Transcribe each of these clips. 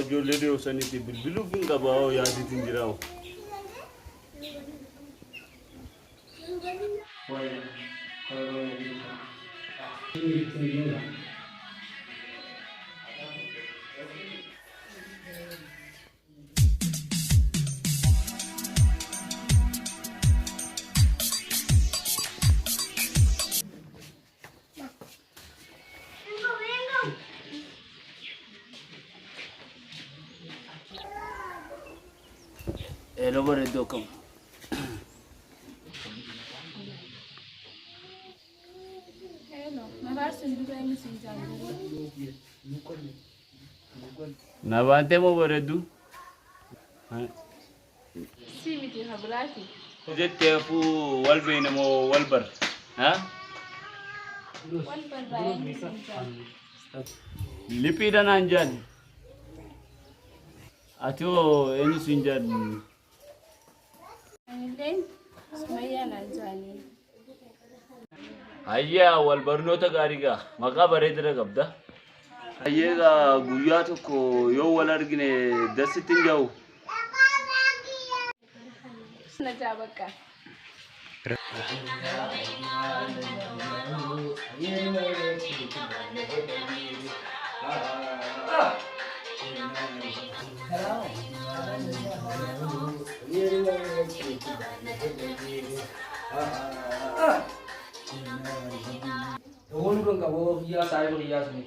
जो ले रहे हो सनी थी बिल्बिलू किंग का बाव याद ही तीन गिराओ हेलो बरे दो कम na bante mo bere du Simiti habrati. jette fu walbe ne mo walbar ha Walbar bayan sinja. lipi dan anjan atio eni sinjan And then Sumaya Nanjani. ayya walbar no ta gariga maka bare dira gabda ayyega guyya tokko yoo wal argine dasitin jaw Na jabaka. Wani ka wo ya sai ba ya sani.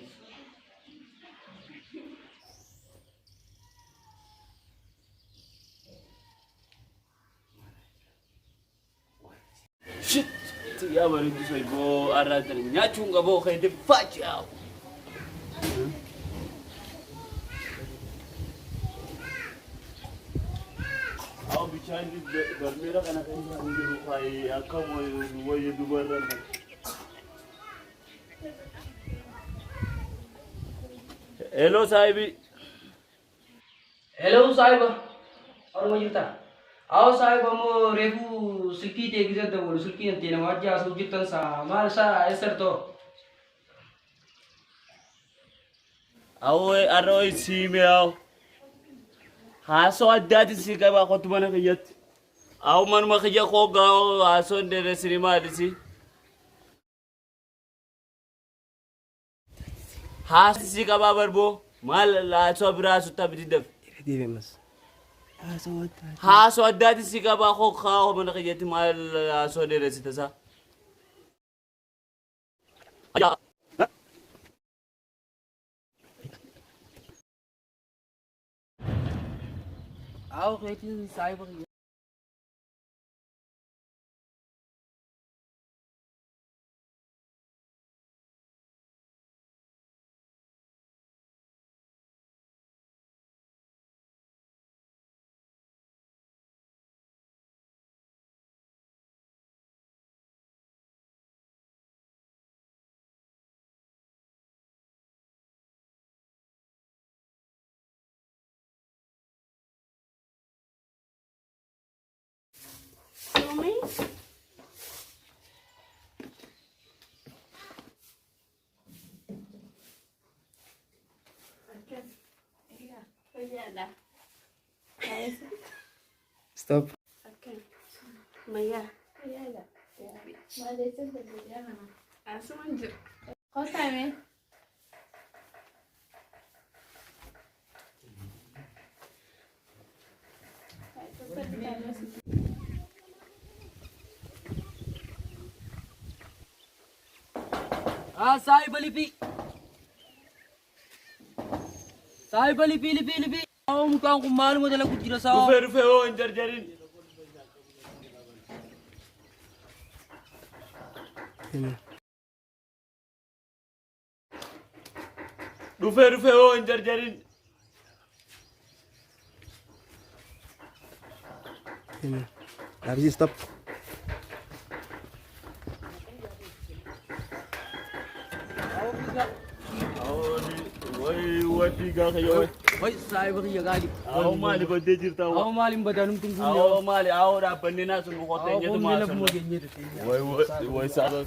shit ya bari du sai go aradan nya chunga bo kai de faja aw bichandi garmera kana kan ngiru kai akam way dubaran hello sahibi Hello Sahib और मैं जीता आओ साहिब हम रेफू सिल्की ते गिजत दो सिल्की ने तेने वाज्या सु जितन सा मार सा ऐसर तो aw aroi sime aw haso adati sika ba ko tubana kayat aw man ma kaya ko ga haso de cinema disi has sika ba barbo mal la so bra su tabidif haso adati sika ba ko ka ko man kayat mal haso de resitasa aya आओ कहती Sahib Mommy? Stop. Okay. Maya. Maya. Maya itu berbeda mana? Asal manjur. Kau tahu? हाँ साहिब लिपि Saahiba lipi. Aw mukaan kun maaluma dalagu jira saa. Dhufee hoo hin jarjarin. Dhufee hoo hin jarjarin. Harji stop. Wati gaafa yoo. Wai saahiba kiyya gaali. Awo maali baddee jirta Aw maalin badanum tin kun. Awo maali awo dhaabbanni naa sun qottee Aw jedhu kun maa mela sun. mo genyete. Way saaba.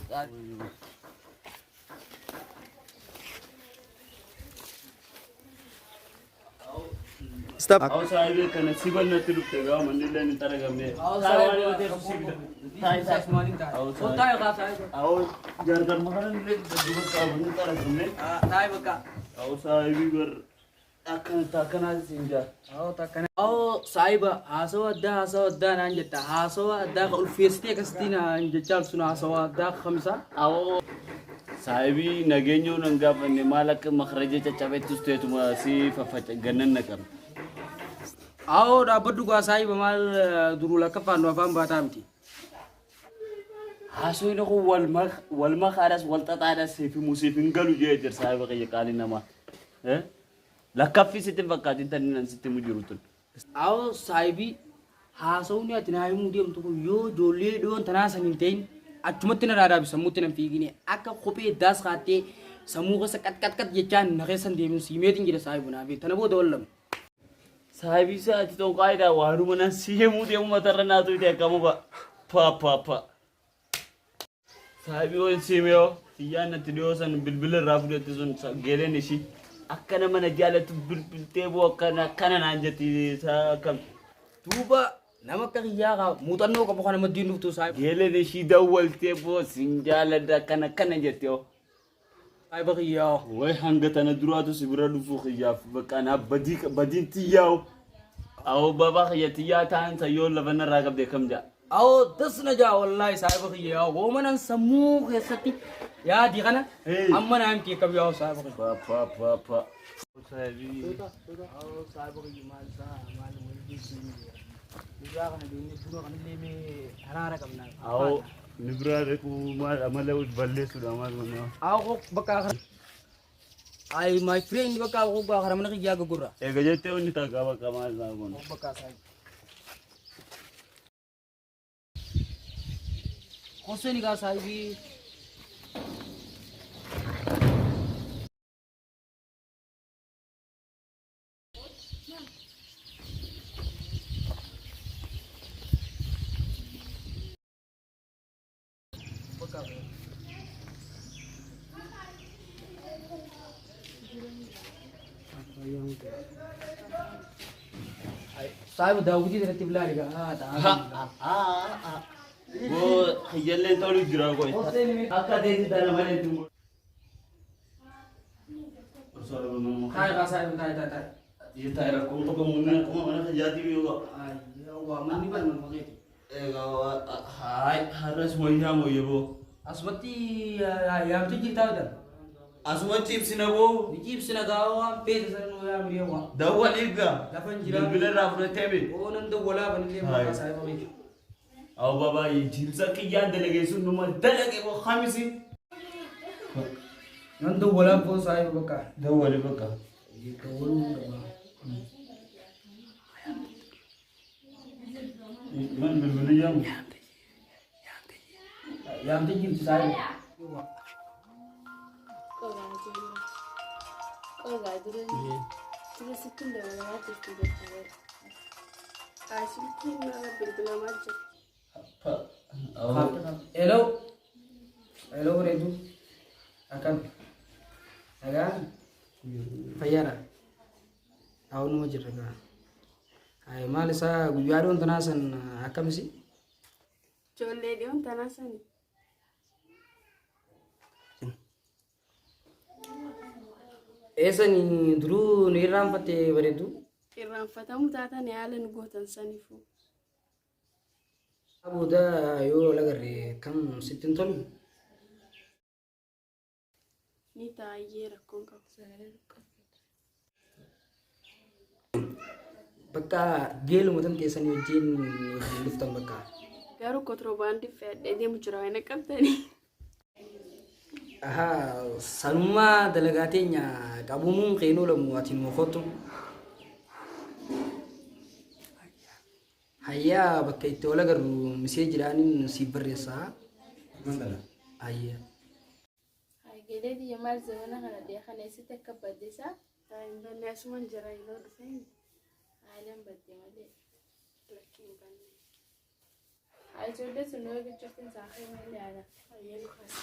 Stop. Awo saahibi kana sibal natti dhufte gaa manni illee hin xaragamne. Aw Saahibi yoo saahiba ta'e sibila. taayisa maalin taay. Aw O taay ka saahiba. Awo gargar makanan illee duba qabu hin xaragamne. Taay bakka. Awo saahibi bar akkanaa siin jaa. Aw takkana. Aw saahiba haasawa addaa naan jetta. Haasawa addaa ka ulfeessitee akkasitti naan jechaa sun haasawa addaa kamsa. Awo saahibi nageenyoo nan gaafanne maal akka makaraja caccabeettus teetuma si faffaca gannan naqam. Aw dhaabbaddu gaa saahiba maal duruu lakkaffaan nu afaan baataa miti. Haasoo kun wal makaadhas wal xaxaadhas fi musiif hin galu jee jira saahiba kiyya qaali namaa. Lakkaffi sitti hin fakkaatin tan nan sitti mu jiru tun. Aw saahibi haasawni ati naa himuu deemtu kun yoo ijoollee dhiyoon tanaa san hin ta'in achumatti na raadaabi sammuutti nan fiigine akka kophee daas kaattee sammuu keessa qat jechaan na keessan deemin siimeetiin jira saahibu naa fi tana booda wallam. Saahibi isaati ton qaayidaa waanuma nan si himuu deemu matarra naatu ite akkamu ba. Pa. Saahibi yoo hin siime yoo tiyyaan natti dhiyoo san bilbila irraa fudhatti sun geeleen ishii akka nama na jaalatu bilbiltee boo akkana naan jetti isaa akkam. Duuba nama akka kiyyaa kaa muuxannoo qabu kana maddiin dhuftu saahibu. Geeleen ishii dawwaltee boo sin jaaladha akkana jetti yoo. Saahiba kiyyaa. Way hanga tana duraatu si bira dhufu xiyyaaf bakka na badiin tiyyaa'u. Awo baba xiyya tiyyaa ta'an sayyoo lafanna irraa qabdee kam jaa. Aw dasna jaa wallahi saahiba kiyyaa woomanan sammuu keessatti yaadi kana amma naa himti akka biyyaa saahiba kiyyaa. Pa. Saahibi. Aw saahiba kiyyaa maal saa maal mul'isi. Biyyaa kana deemnee bunoo kana illee mee haraara qabnaa. Awo ni biraa ku maal amala balleessuudha maal mana. Aw bakka kana. Ay my friend bakka ko bakka kana mana kiyyaa gurra. Eega jettee onni tagaa bakka maal naa kun. Bakka saahiba. Hossein ka saahibi. Saahiba daawwitii irratti bilaa dhigaa. Boo xiyyallee tolu jira koo. Akka deetii dhala malee tun. Taay ka saahiba taay. Iya tayi rakkoo tokko mana tajaajila yoo. Waa manni balman fageeti. Egaa har'as wayyaa moyyaboo. Asumatti yaamtu jirtaa wadda. Asumatti ibsina boo. Ni ibsina gaawaa waan beekta sana nuu yaamri yaawaa. Dawwal eeggaa. Lafan jira. Bilbila irraa fudhatee bee. Oonan dawwalaa banillee maqaa saahiba beeku. Awo baba jibsa kiyyaan dalageessuun numa dalage boo hamisi. Nan dawwalaa boo saahiba bakka. Dawwale bakka. Dawwaluu qabaa. Man bilbila yaamu. Yaamte jirti saahiba. Qogaa jireenya. Dura sittiin dabalaa jirti jechuudha. Asirratti nama bilbilamaa jirti. Hello bareedu. Akkam. Nagaa. Fayyaadha. Haawunuma jirra gaa. Maal isaa guyyaa dhiyoon tanaa san akkamisi? Ijoollee dhiyoon tanaa sani. Eessanii duruu ni irraanfatte bareedu? Irraanfatamuu taatan yaala nu gootan saniifuu. Booda yoo lagarre kam sittin tolu? Ni taa'ee rakkoon qabu sagalee qabu. bakka geeluma tan keessanii wajjin dhuftan bakka. Garuu kontiroobaandii fe'adhee deemu jira waan qabdanii. Aha, sanummaa dalagaa teenya qabumuun keenuu lamu ati nu kottu. Hayyaa bakka itti wal agarru misee jiraaniin siif barreessaa. Hayyaa. Geelee biyya maal zamana kana dhiyee kana eessatti akka baddeessaa? Hin banne asumaan jira yeroo dhufeen haalaan baddee malee lakkii hin banne. Haa ijoollee sun yoo bichoofin saafee malee haala fayyee lukaas.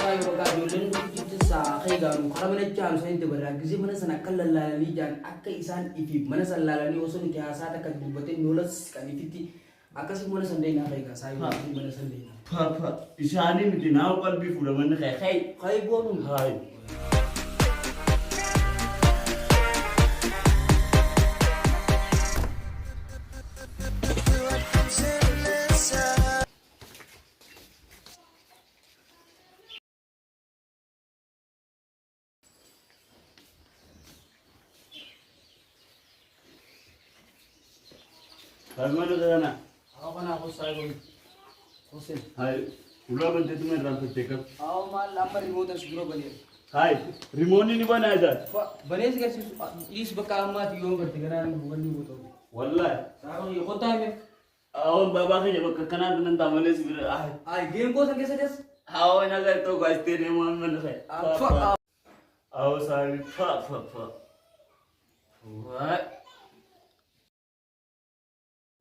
Saya bakal jualan itu sah kayak garu. Karena mana jam saya itu berarti sih mana sana kalau lalani jangan akak isan ifi mana sana lalani osun kayak saat akan dibuatin nulis kan ifiti. Akak sih mana sendiri nak kayak saya mana sendiri. Papa, isani miti nau kalbi fuda mana Kayak buat Hai. Bagaimana sana? Aku kan aku saya pun. Kosen. Hai, ulah bantu tu main ramput cekap. Aku mal lambar remote dan segera balik. Hai, remote ni mana ada? Balik sih kasih is bakal amat yung bertigaran bukan di butuh. Wallah. Saya yang kota ini. Awak bapa kerja baka kanan dengan tamales bir. Game kosan कैसे des? Awak naga tu guys teri mana hai? Awak saya fa. What?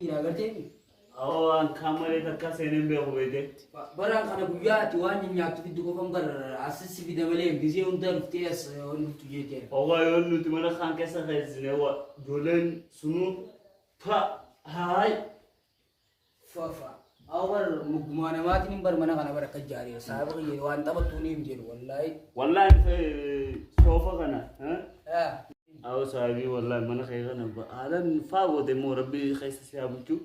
Ira kerja ini. Awak kamar itu kasih nembe aku bete. Barang kana guyya tuan nyatu fi duko famgar asisi fi damale gize undar ties on tuje te. Awak yon lu tu mana khan kesa khaizne wa dolen sunu fa hai. Fa. Awar mugmana mati nimbar mana kana bara kajari. Sahabat ye wan tabat tuni mjel wallahi. Wallahi fe sofa kana, ha? Ya. Awak sahabi wallahi mana khaira na ba. Adan fa wo de mo rabbi khaisa siabutu.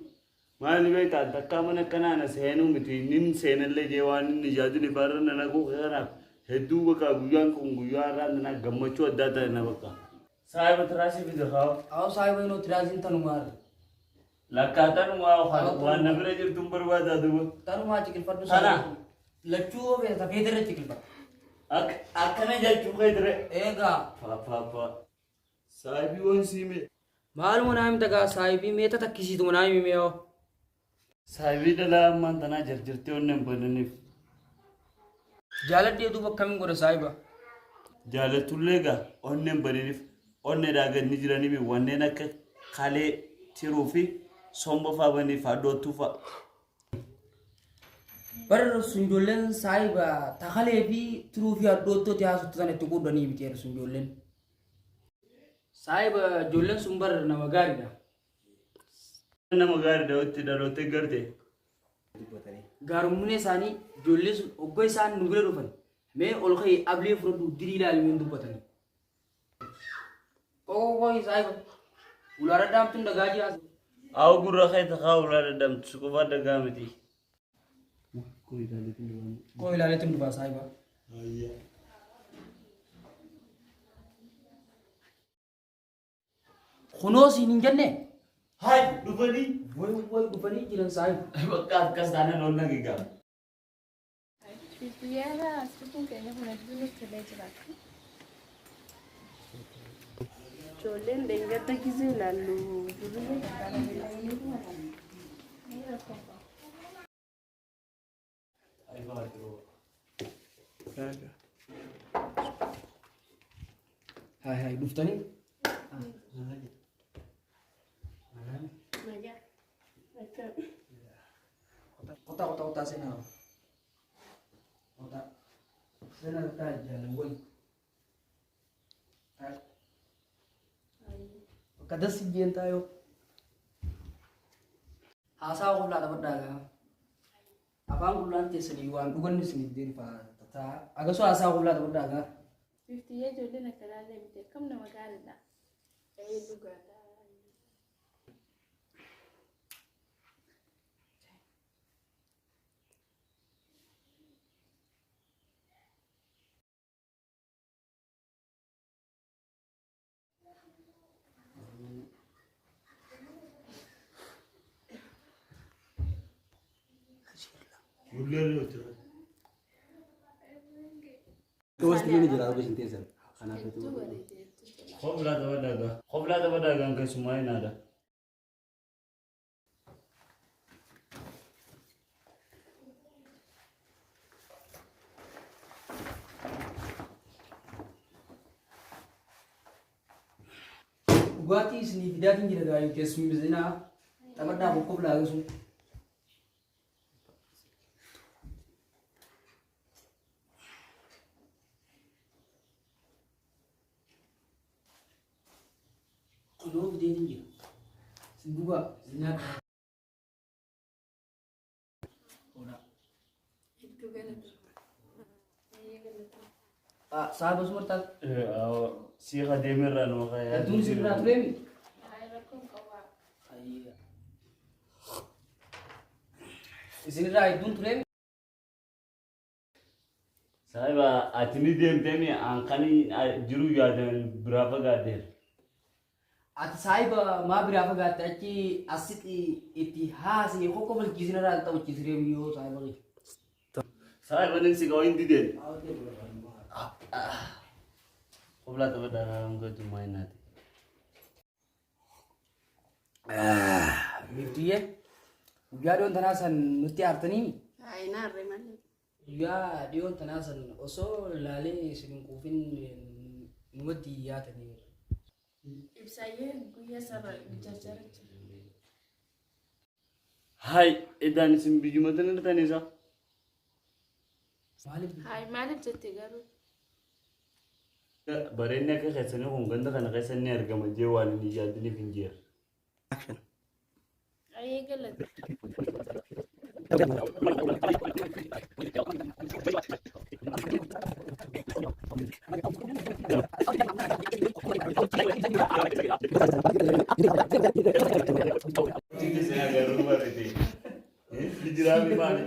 Mali baik tak mana kana na sehenu miti nin senalle jewan ni jadi ni baran na ko khaira. Hedu baka guyan ko guyara na gammachu adata na baka. Sahib terasi bi dikhao. Aw sahib no tirazin tanumar. Lakatan wa wan nagre jir tum barbaad adu. Tanumar cikil padu Sana. Lachu be ta federe cikil pad. Akane ja chukai dre. Ega. Pa. Sahibi wan si me. Malum naam taga sahibi me ta kisi tu naam me yo. Sahibi dala man tana jirte onne banani. Jalat dia tu bakam gora sahiba. Jalatullega onne banani. Onne daga nijrani mi wanne na khale tirufi sombo fa bani fa do tufa. Bar sunjolen sahiba takhale bi tirufi ado to tia sutane tu ko dani bi ter sunjolen. Sahiba jolen sumbar nama gari da. Nama gari da otti da rote garte. Garumune sani jolen oggoi san nugre rufan. Me olkhay able frodu dirila almin du patani. Ko sahiba. Ulara dam tun daga ji as. Aw gurra khay ta khawla dam suko ba daga mati. Ko ilale tun ba sahiba. Ayya. Khono sinin janne. Hai, dufani. Boy dufani jiran sahib. Bakka kasana nonna giga. Itu ya lah, sebelum kayaknya pernah dulu kerja jelas. Jolen dengar tak kisah lalu dulu ni kalau ni Hai duftani. Kota sena. Kota sena ta jalan boy. Kada sigiyan tayo. haasaa qoflaa taphadhaa afaan qullaan teessanii waan dhuganni isinii deemfaa tataa agasoo haasaa qoflaa taphadhaa Biftiyyee ijoolleen akka laallee miti akkam nama gaariidha. Dhugaadha. Terus ini jalan aku sendiri sen. Anak itu. Khobla ta badaga kan semua ini ada. dhugaatii isinii fidaatiin jira gaarii keessummi zinaa taphadhaa bokkoof laagisu. Kunoo fideetiin jira. Sin dhugaa zinaa qaba. Sahabat semua tak. Si Khadimir anu kayak. Itu sih berat remi. Isini rai itu remi. Saya atini dem temi angkani juru ya dan berapa gader. Ati saiba ma berapa gata ki asit itihas ni kok kok kisina rai tahu kisire yo saiba ki. Saya bening si kawin di den. Khobla ta badaga kan cuma ini nanti. Miftiye. Gua don tanasan nuti artani. Aina reman. Ya dion tanasan oso lale sinin kufin nuti ya tani. Ibsaye guya sara bicara. Hai, edan sim biju matan tani sa. Hai malib jette garu. Barenya ke khasane kun ganda kana khasane arga majewa ni jadi ni finjir. Action. Aye galat. Jadi saya agak rumah ini. Dijirami mana?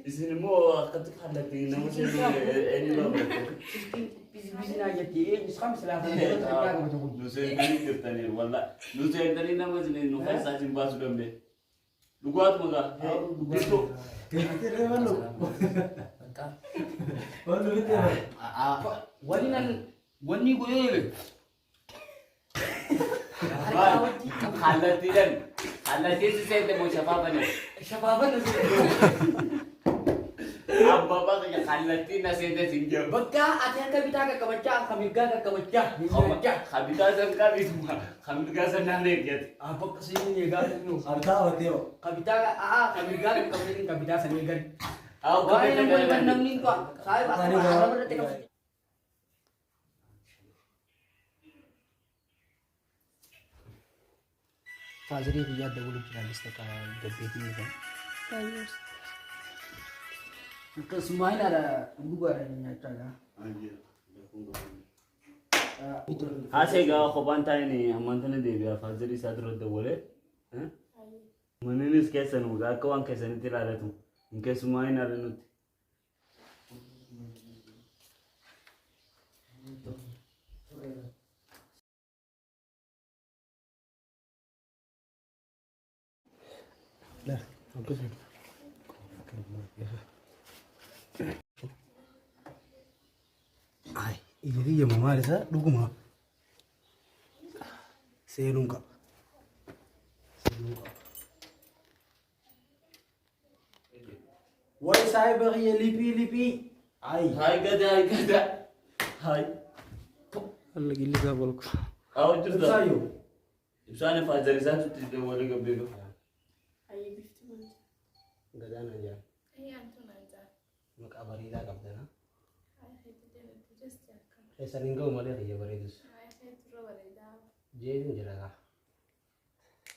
Di sini mau ketuk halat ini nama saya ini loh. Bisi na jadi isam selatan. Nusen ini kirtani wala. Nusen tadi nama sini nukai sajim basu dombe. Luguat moga. Disco. Wani gue. Halat itu saya temu siapa nih? Siapa nih? Abba ba kaya kalati na sente sinjam. Baka atihan kabita ka kabaca, kamiga ka kabaca. Kabitasan kami semua. Kabitasan nane gitu. Apa kesini ya garis nu? Arka wateo. Kabita ka kamiga ka kabaca kabita sa nigan. Aku Wala kabita nang mo kan nang nin ko. Saya ba ara ba tika. Fazri riyad dulu jurnalis ka gabeti ni kan. Ayos. Ke semua ini ada dua yang nyata ya. Asega khoban ini amantane devi afazri sadro de bole. Maninis kesan uga kawan kesan tilala tu. Inke semua ini ada nut. Lah, bagus. Ay, jadi ya mama ada duguma. Senungka. Woi saya bagi lipi. Ay. Hai gada. Hai. Lagi liga bolok. Aku cerita. Sayo. Ibsane fazri satu tidak boleh gabego. Aye bifti. Enggak ada aja. Aye antun aja. Mak abarida kapdana. Aye itu dia just ya kan. Saya ninggal malah ya baridus. Aye itu ro barida. Jadi jeraga.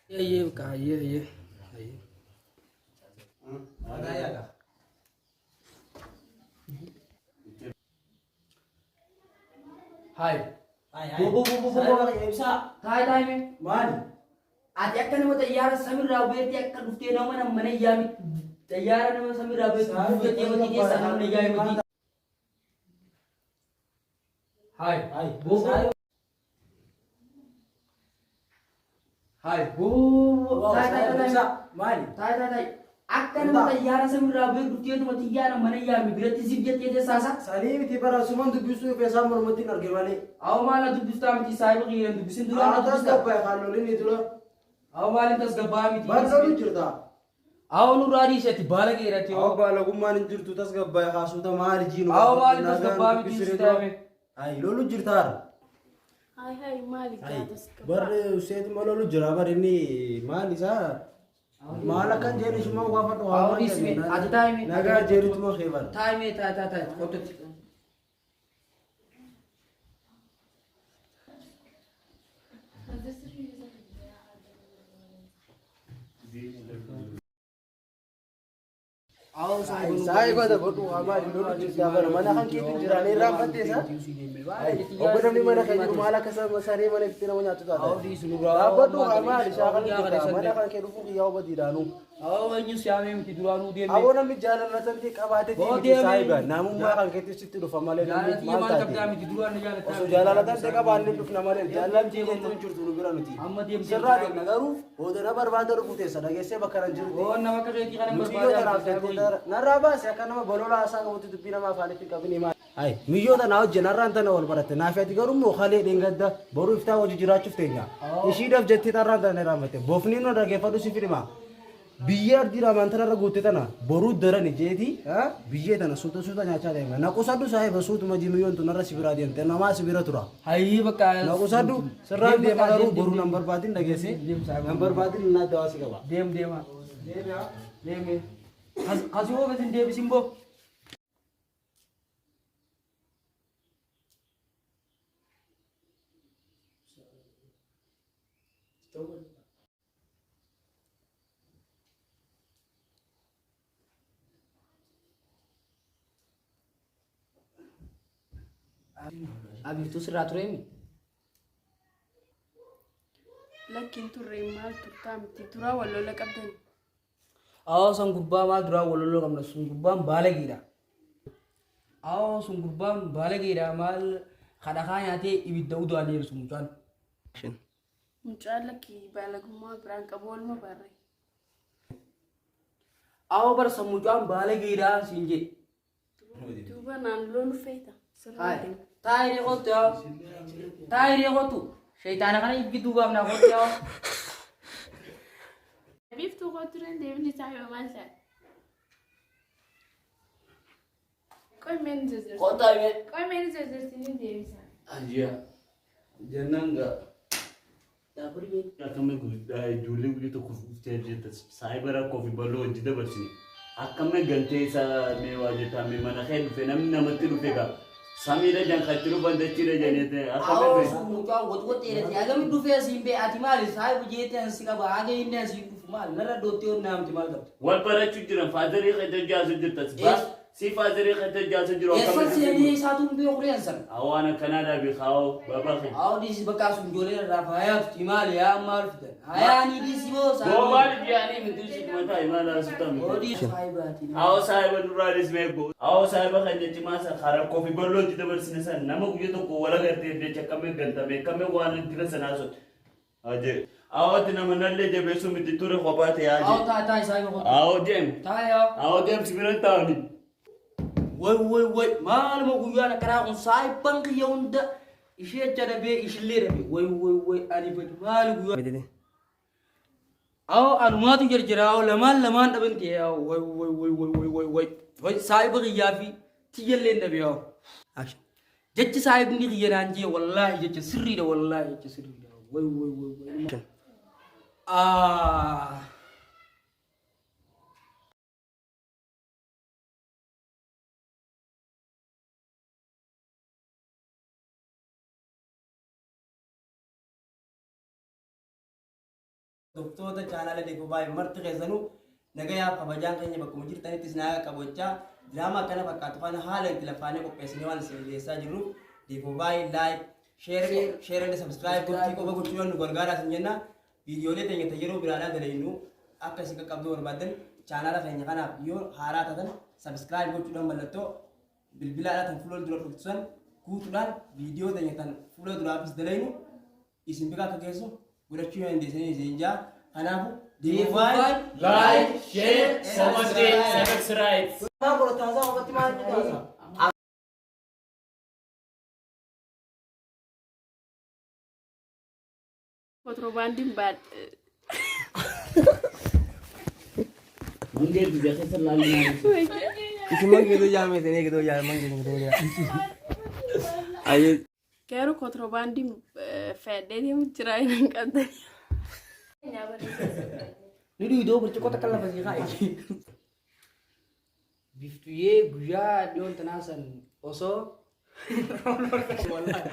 Iya ka iya. Agaya ka. Hai. Hai Bo. Saya pakai bisa. Tahay me. Mali. Ati akka nama xayyaara samiirraa bu'eetti akka dhuftee nama mana yaami xayyaara nama samiirraa bu'eetti buufatee bakki keessaa nama yaami mati. Hai. Hai. Bo. Hai. Bo. Tahay. Bisa. Mali. Tahay. Akka nama xayyaara samiirraa bu'eetti dhuftee nama xiyyaara mana yaami biratti zib jettee teessaasa. Sanii miti bara suman dubbisu feesaan mormatiin arge malee. Awo maala dubbistaa miti saayiba qiiran dubbisin duraan Atas dubbistaa. gabbaa kaanolin ni dura. Awo maalin tasgabbaa miti. Barnoolu jirta. Awo nurraa dhiisetti baala qeeratti Aw yoo. baalagummaan hin jirtu tas gabbaa kaasuuta maali jiinu. Awo maalin tasgabbaa miti sistaame. Hai lolu jirta. Hai maali gaatas Barre useet malolu jira bar inni maal isaa maal akkan jedhu suma gaafadhu Awo dhiisme ati taa'ime. nagaa jedhutuma keeban. Taa'ime taa'e qottotti. Awo Saya pada bodoh amal lolu jirta bar mana kan keetu jiranii raaffatte isa. Obbo namni mana kan jiru maal akka sababa saree mana itti nama nyaatu taata. Awo dhiisu nurraa. Dhaabbadhu amal isaa kan jirta mana kan kee dhufu qiyyaa obbo diidhaanu. Awo eenyu siyaamee miti duraanuu deemee. Aboo namni jaalallatan ta'e qabaate ta'e saayiba namummaa kan keetti sitti dhufa malee namni Jaallatiyya maal maal qabdaa taate. miti duraan ni jaalataa. Osoo jaalallatan ta'e qabaanne dhufna malee jaallattii jechuun jirtu nu bira nuti. Amma deemtee. Sirraa deemna garuu odana barbaada dhufu teessa dhageessee bakka nan jiru. Oo nama akka keetii kana Miyyoo tanaaf barbaadaa. jettee narraa baase akka nama bolola haasaa qabutti dubbii namaa afaanitti qabini maal. Hai miyyoo tanaa hojii narraan tana wal baratte naaf ati garuu immoo kalee dheengadda boruu iftaa hojii jiraachuuf teenya. Ishiidhaaf jettee tarraan tana raamate bofni nu dhageeffadhu si firima. Biyya ardira mantara guutte tana boruu darani jeeti biyyee tana suuta nyaachaa deema naqusadhu saahiba suutuma jimiyyoon tun irra sibira deemte namaa sibira tura Hayyi bakka. naqusadhu sirraan deema garuu boruu nan barbaadin dhageesse nan barbaadin naa dawaasi qaba. Deema. Deeme. Kasii hoo gatiin deebisin boo. Abirtuu sirraa tureemi. lakkiin turre maal turtaa miti turaa wallola qabdani. Awo sun gubbaa maal duraa waloloo qabna sun gubbaan baalagiidha. Awo sun gubbaan baalagiidha maal kadhakaa nyaatee ibidda udaaneeru sun mucaan. Mucaan lakkii baalagummaa biraan qabu walma barre. Awo bara sun mucaan baalagiidha siin jedhe. Duuba naannoon feeta. Hai. Taayiree kottu yaa. Taayiree kottu. Shayitaana kana ibbi duubaaf naa kottu yaa. Biiftuu kooturen deemni isaa yoo maal ta'a? Qoy meen jajjarti. Kottaa himee. Qoy meen jajjarti ni deebisa. Ajiya. Jannaan gaa. Daaburi bee. Akkamitti guddaa ijoollee guyyaa tokko fuuftee jirta saayiba rakkoo fi bal'oo hojii dabarsine akkamitti galtee isaa mee waa jetame mana kee dhufe namni namatti dhufe gaa samiidha jan katti dhufan dachiidha janeete Awo akkamitti sun mucaan wot dheerate agami dhufee asiin bee ati maali saayibu jeetee ansi qaba aga inni asiin dhufu maali narra doottee ol naamti maal qabdi. wal barachuu jiran faazarii keessa jaasu jirtas baas si faazarii keessa jaasu jiru Eessan seenii isaatu hin beeku reensan. awwaan akkanaadhaa fi kaa'oo babaa kee. Awo dhiisi bakka sun ijoollee irraa faayaatu imaali yaa maal fidan. Hayaanii dhiisi boo Boo maal diyaanii miti si mataa imaala asutame. Odii saayibaati. Awo saayiba duraanis meeqo. Awo saayiba kan jechi maasa rakkoo fi bal'oo itti dabarsine san nama guyyaa tokko wala gartee jecha akkamiin gantame akkamiin waan itti sanaa sun. Ajee. Awooti nama nallee jabeessuu miti ture kophaa ta'e Awo ajee. taataa saayiba qotu. Awo deem. Taayaa. Awo deem si bira taa'ani. Wai maaluma guyyaan akkanaa kun saayiban kiyya hunda ishee jadabee ishillee dhabe wai ani badi maali guyyaa. Awo anumaatu jirjira awo lamaan dhaban ta'e awo wai saayiba kiyyaa fi tiyyallee hin dhabe awo. Jechi saayibni kiyya naan jee wallaahi jecha sirriidha wallaahi jecha sirriidha wai. Doktoota chaanaalee deebi'uu baay'ee marti keessanuu nagayaaf kabajaan keenya bakkuma jirtanittis naaga qabochaa diraamaa kana fakkaatu kana haala itti lafaanii qopheessinee waan isin dhiyeessaa jirruuf deefobaay laayik sheer and sabskiraayib gochuu qofa gochuudhaan nu gargaaraa isin jenna viidiyoolee teenya yeroo biraadhaa dalaynu akka isin qaqqabduu barbaadan chaanaala keenya kanaaf yoo haaraa taatan sabskiraayib gochuudhaan mallattoo bilbilaadhaan fuula dura dhuftusan guutuudhaan viidiyoo teenya tan fuula duraafis dalaynu isin bika akka geessu godhachuu yoo dandeessanii isin jaa kanaafu deefobaay Like, share, subscribe. Maa godha taasaa qofatti maal taasaa? Kontiroobaandiin baadhee. Mungkin biasa selalu isin mangeetu jaamee isin eegdoo jaamee mangeetu jaamee ayo Garuu kontiroobaandiin fedhee deemu jira hin qabdan. Ni duduk bercukup tekan lah pasti kaya. Biftuye guya dion tenasan. Oso. Wallahi.